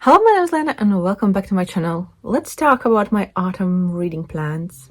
Hello, my name is Liene and welcome back to my channel. Let's talk about my autumn reading plans.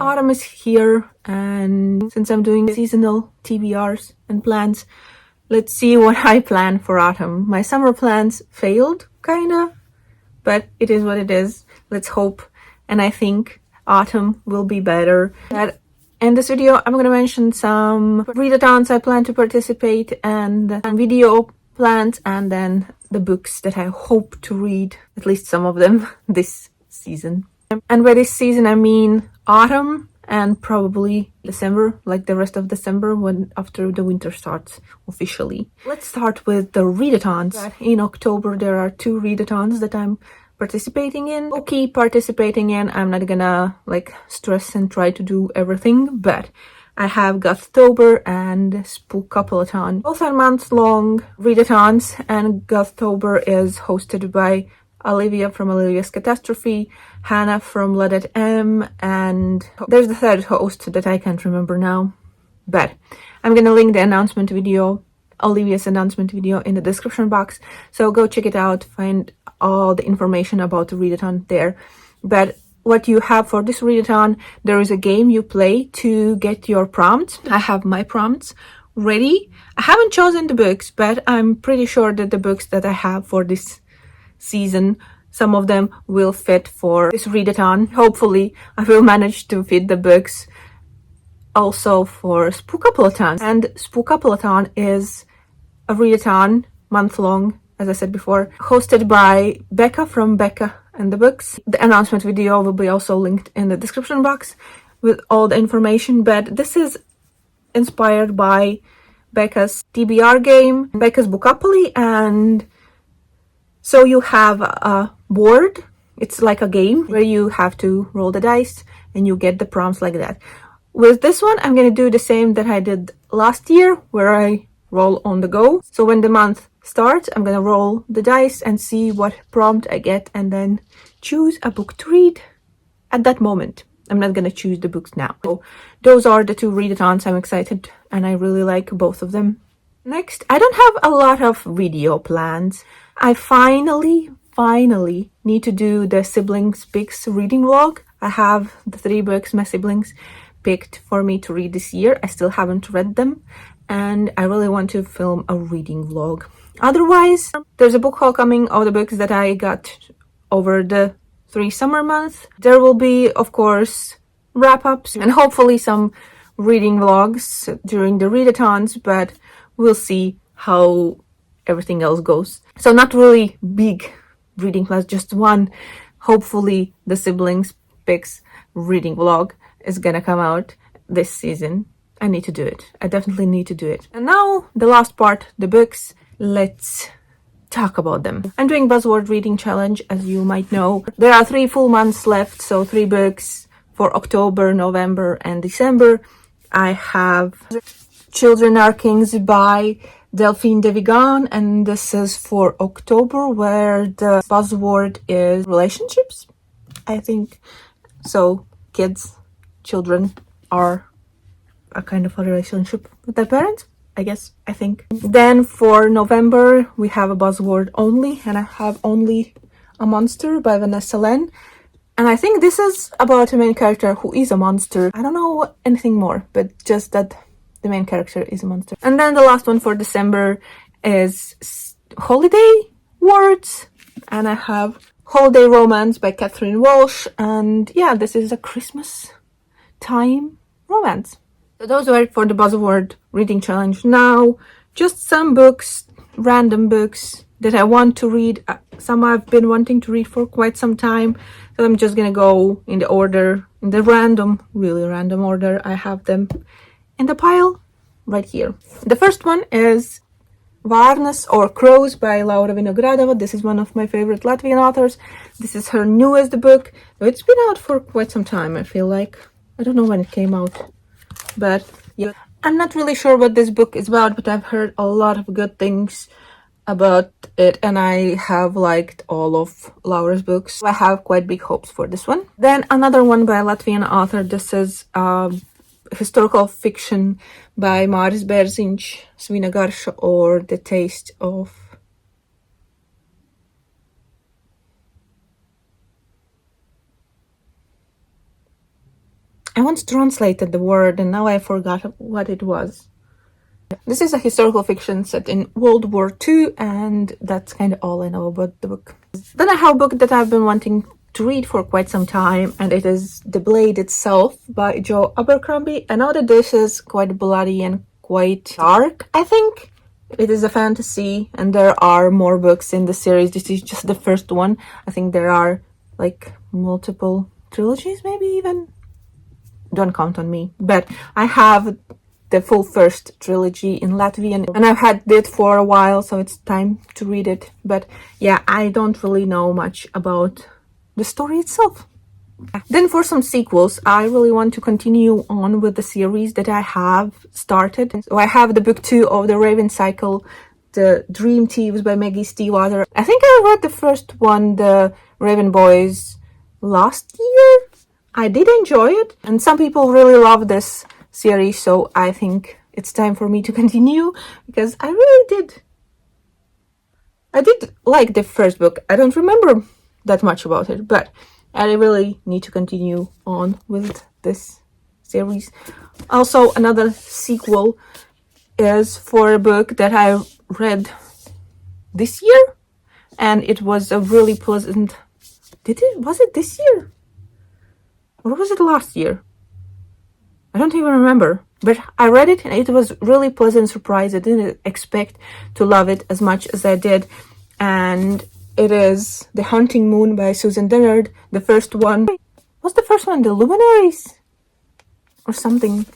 Autumn is here, and since I'm doing seasonal TBRs and plans, let's see what I plan for autumn. My summer plans failed, kinda, but it is what it is. Let's hope, and I think autumn will be better. In this video, I'm going to mention some readathons I plan to participate and video plans, and then the books that I hope to read, at least some of them, this season. And by this season, I mean autumn and probably December, like the rest of December, after the winter starts officially. Let's start with the readathons. In October, there are 2 readathons that I'm participating in. Participating in. I'm not gonna stress and try to do everything, but I have Gothtober and Spookoplathon. Both are month-long readathons, and Gothtober is hosted by Olivia from Olivia's Catastrophe, Hannah from Let M, and there's the third host that I can't remember now. But I'm gonna link the announcement video, Olivia's announcement video, in the description box, so go check it out, find all the information about the readathon there. But what you have for this readathon, there is a game you play to get your prompts. I have my prompts ready. I haven't chosen the books, but I'm pretty sure that the books that I have for this season, some of them will fit for this readathon. Hopefully I will manage to fit the books also for Spookoplathon. And Spookoplathon is a readathon, month-long, as I said before, hosted by Becca from Becca and the Books. The announcement video will be also linked in the description box with all the information, but this is inspired by Becca's TBR game, Becca's Bookopoly, and so you have a board. It's like a game where you have to roll the dice and you get the prompts like that. With this one, I'm going to do the same that I did last year, where I roll on the go. So when the month starts, I'm gonna roll the dice and see what prompt I get, and then choose a book to read at that moment. I'm not gonna choose the books now. So those are the 2 readathons. I'm excited and I really like both of them. Next, I don't have a lot of video plans. I finally need to do the siblings picks reading vlog. I have the 3 books my siblings picked for me to read this year. I still haven't read them, and I really want to film a reading vlog. Otherwise, there's a book haul coming of the books that I got over the 3 summer months. There will be, of course, wrap-ups and hopefully some reading vlogs during the readathons, but we'll see how everything else goes. So not really big reading plans, just one. Hopefully the siblings picks reading vlog is gonna come out this season. I need to do it. I definitely need to do it. And now the last part, the books. Let's talk about them. I'm doing Buzzword Reading Challenge, as you might know. There are 3 full months left, so 3 books for October, November, and December. I have Children Are Kings by Delphine de Vigan, and this is for October, where the buzzword is relationships, I think. So kids, children are a kind of a relationship with their parents, I guess, I think. Then for November, we have a buzzword only, and I have Only a Monster by Vanessa Len. And I think this is about a main character who is a monster. I don't know anything more, but just that the main character is a monster. And then the last one for December is Holiday Words, and I have Holiday Romance by Catherine Walsh. And yeah, this is a Christmas time romance. So those were for the Buzzword Reading Challenge. Now, just some books, random books that I want to read. Some I've been wanting to read for quite some time. So I'm just gonna go in the order, in the really random order. I have them in the pile right here. The first one is Varnas or Crows by Laura Vinogradova. This is one of my favorite Latvian authors. This is her newest book. It's been out for quite some time, I feel like. I don't know when it came out. But yeah, I'm not really sure what this book is about, but I've heard a lot of good things about it, and I have liked all of Laura's books. So I have quite big hopes for this one. Then another one by a Latvian author. This is historical fiction by Māris Bērziņš, Svina garša, or The Taste of... I once translated the word and now I forgot what it was. This is a historical fiction set in World War II, and that's kind of all I know about the book. Then I have a book that I've been wanting to read for quite some time, and it is The Blade Itself by Joe Abercrombie. I know that this is quite bloody and quite dark, I think. It is a fantasy, and there are more books in the series. This is just the first one. I think there are like multiple trilogies, maybe even. Don't count on me. But I have the full first trilogy in Latvian, and I've had it for a while, so it's time to read it. But yeah, I don't really know much about the story itself. Then for some sequels, I really want to continue on with the series that I have started. So I have the book 2 of the Raven Cycle, The Dream Thieves by Maggie Stiefvater. I think I read the first one, The Raven Boys, last year. I did enjoy it, and some people really love this series, so I think it's time for me to continue, because I really did. I did like the first book. I don't remember that much about it, but I really need to continue on with this series. Also, another sequel is for a book that I read this year, and it was a really pleasant... Was it this year? Or was it last year? I don't even remember. But I read it and it was really pleasant surprise. I didn't expect to love it as much as I did. And it is The Hunting Moon by Susan Dennard. The first one... What's the first one? The Luminaries? Or something.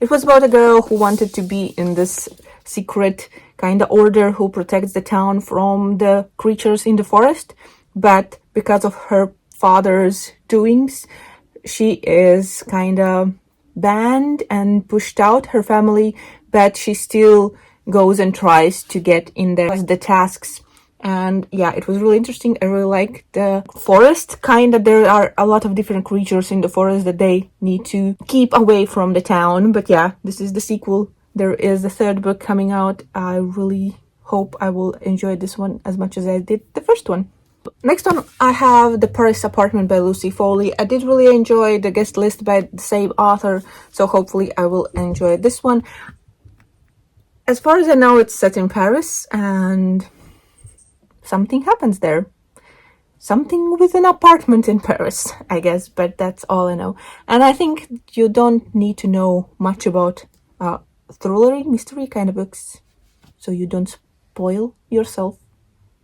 It was about a girl who wanted to be in this secret kind of order who protects the town from the creatures in the forest. But because of her father's doings, she is kind of banned and pushed out her family, but she still goes and tries to get in there as the tasks. And yeah, it was really interesting. I really like the forest kind of. There are a lot of different creatures in the forest that they need to keep away from the town. But yeah, this is the sequel. There is a third book coming out. I really hope I will enjoy this one as much as I did the first one. Next one, I have The Paris Apartment by Lucy Foley. I did really enjoy the guest list by the same author, so hopefully I will enjoy this one. As far as I know, it's set in Paris, and something happens there. Something with an apartment in Paris, I guess, but that's all I know. And I think you don't need to know much about thriller, mystery kind of books, so you don't spoil yourself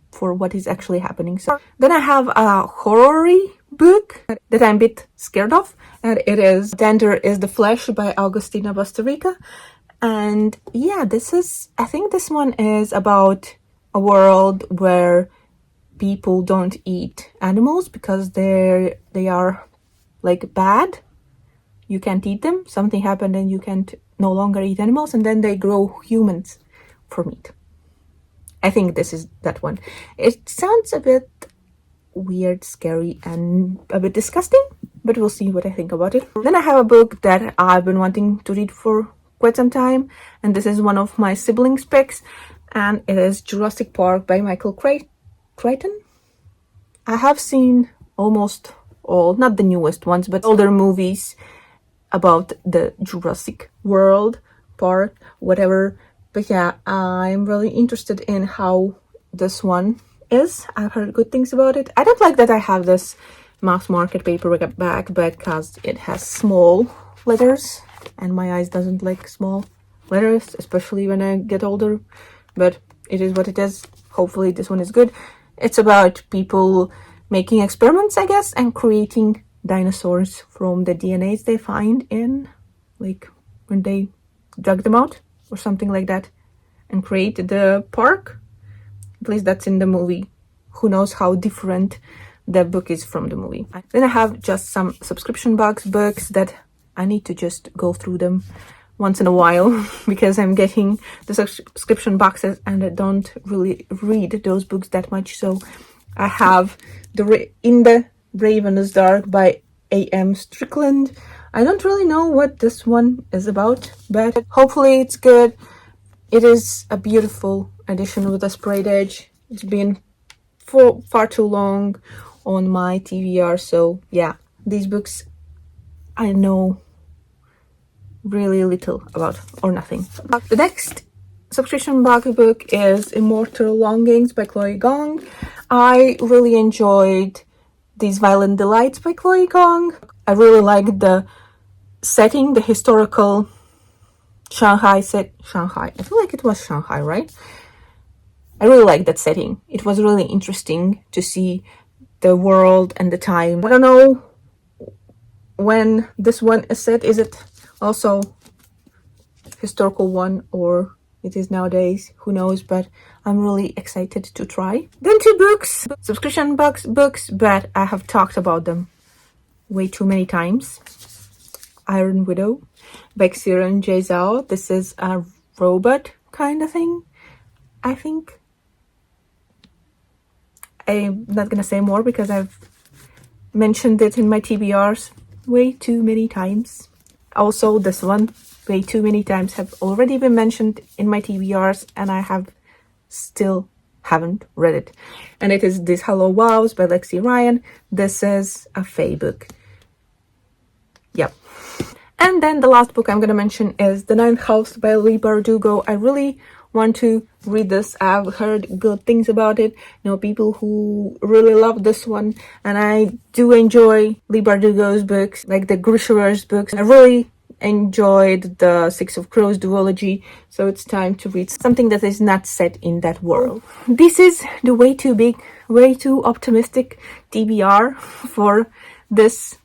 for what is actually happening. So then I have a horror-y book that I'm a bit scared of, and it is Dander is the Flesh by Augustina Bastarrica. And yeah, I think this one is about a world where people don't eat animals because they are like bad. You can't eat them. Something happened and you can't no longer eat animals, and then they grow humans for meat. I think this is that one. It sounds a bit weird, scary, and a bit disgusting, but we'll see what I think about it. Then I have a book that I've been wanting to read for quite some time, and this is one of my siblings' picks, and it is Jurassic Park by Michael Crichton. I have seen almost all, not the newest ones, but older movies about the Jurassic World, Park, whatever. But yeah, I'm really interested in how this one is. I've heard good things about it. I don't like that I have this mass market paperback because it has small letters, and my eyes doesn't like small letters, especially when I get older. But it is what it is. Hopefully this one is good. It's about people making experiments, I guess, and creating dinosaurs from the DNAs they find in, like, when they dug them out or something like that, and create the park. At least that's in the movie. Who knows how different the book is from the movie. Then I have just some subscription box books that I need to just go through them once in a while because I'm getting the subscription boxes and I don't really read those books that much. So I have In the Raven is Dark by A.M. Strickland. I don't really know what this one is about, but hopefully it's good. It is a beautiful edition with a sprayed edge. It's been for far too long on my TBR, so yeah, these books I know really little about or nothing. The next subscription book is Immortal Longings by Chloe Gong. I really enjoyed these Violent Delights by Chloe Gong. I really liked the setting, the historical Shanghai. I feel like it was Shanghai, right? I really liked that setting. It was really interesting to see the world and the time. I don't know when this one is set. Is it also historical one or it is nowadays? Who knows? But I'm really excited to try. Then two books, subscription books, but I have talked about them way too many times. Iron Widow by Xiran J. Zhao. This is a robot kind of thing, I think. I'm not gonna say more because I've mentioned it in my TBRs way too many times. Also, this one way too many times have already been mentioned in my TBRs, and I still haven't read it. And it is This Hollow Vows by Lexi Ryan. This is a Fae book. Yep. And then the last book I'm gonna mention is The Ninth House by Leigh Bardugo. I really want to read this. I've heard good things about it. You know, people who really love this one, and I do enjoy Leigh Bardugo's books, like the Grishaverse books. I really enjoyed the Six of Crows duology, so it's time to read something that is not set in that world. This is the way too big, way too optimistic TBR for this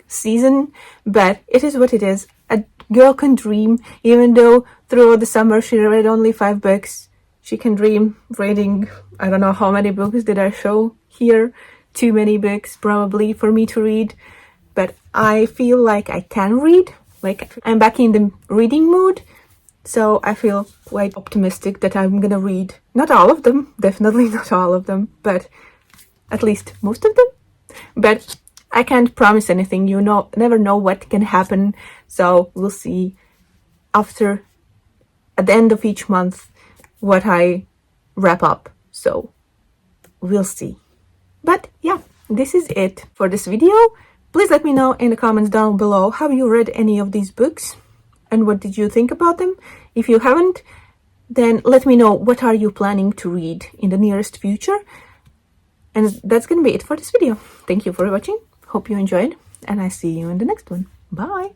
season, but it is what it is. A girl can dream, even though throughout the summer she read only 5 books. She can dream reading, I don't know how many books did I show here. Too many books probably for me to read, but I feel like I can read. Like, I'm back in the reading mood, so I feel quite optimistic that I'm gonna read. Not all of them, definitely not all of them, but at least most of them. But I can't promise anything. You know, never know what can happen. So we'll see after, at the end of each month, what I wrap up. So we'll see. But yeah, this is it for this video. Please let me know in the comments down below, have you read any of these books and what did you think about them? If you haven't, then let me know what are you planning to read in the nearest future. And that's gonna be it for this video. Thank you for watching. Hope you enjoyed, and I see you in the next one. Bye!